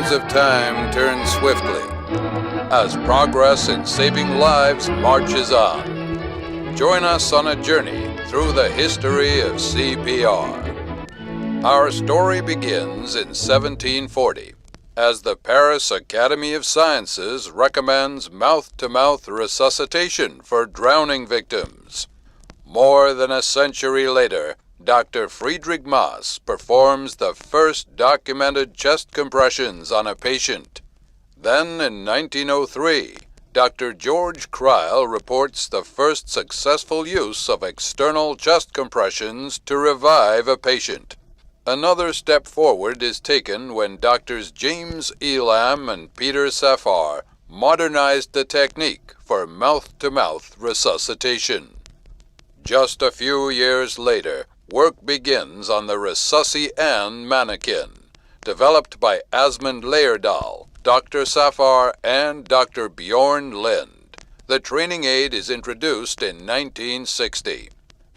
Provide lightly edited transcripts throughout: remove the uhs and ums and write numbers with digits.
wheels of time turn swiftly as progress in saving lives marches on. Join us on a journey through the history of CPR. Our story begins in 1740 as the Paris Academy of Sciences recommends mouth-to-mouth resuscitation for drowning victims. More than a century later, Dr. Friedrich Maas performs the first documented chest compressions on a patient. Then in 1903, Dr. George Kreil reports the first successful use of external chest compressions to revive a patient. Another step forward is taken when Drs. James Elam and Peter Safar modernized the technique for mouth-to-mouth resuscitation. Just a few years later, work begins on the Resusci-Anne mannequin, developed by Asmund Layerdal, Dr. Safar, and Dr. Bjorn Lind. The training aid is introduced in 1960.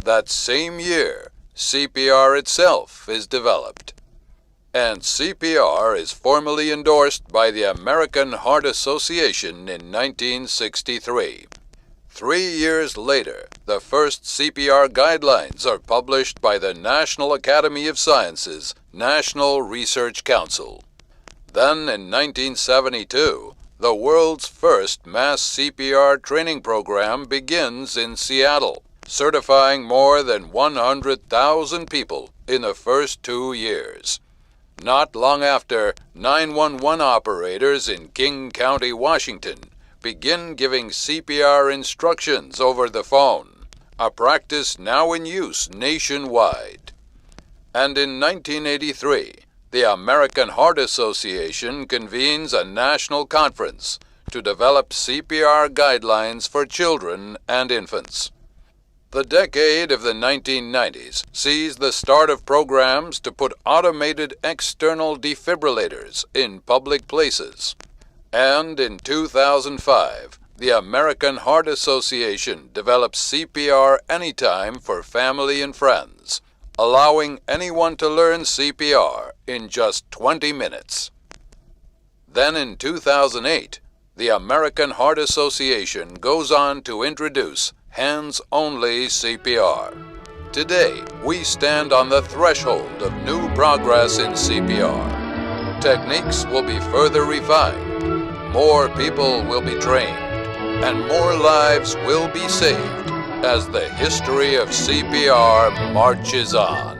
That same year, CPR itself is developed. And CPR is formally endorsed by the American Heart Association in 1963. 3 years later, the first CPR guidelines are published by the National Academy of Sciences National Research Council. Then in 1972, the world's first mass CPR training program begins in Seattle, certifying more than 100,000 people in the first 2 years. Not long after, 911 operators in King County, Washington, begin giving CPR instructions over the phone, a practice now in use nationwide. And in 1983, the American Heart Association convenes a national conference to develop CPR guidelines for children and infants. The decade of the 1990s sees the start of programs to put automated external defibrillators in public places. And in 2005, the American Heart Association develops CPR Anytime for family and friends, allowing anyone to learn CPR in just 20 minutes. Then in 2008, the American Heart Association goes on to introduce hands-only CPR. Today, we stand on the threshold of new progress in CPR. Techniques will be further refined, more people will be trained, and more lives will be saved as the history of CPR marches on.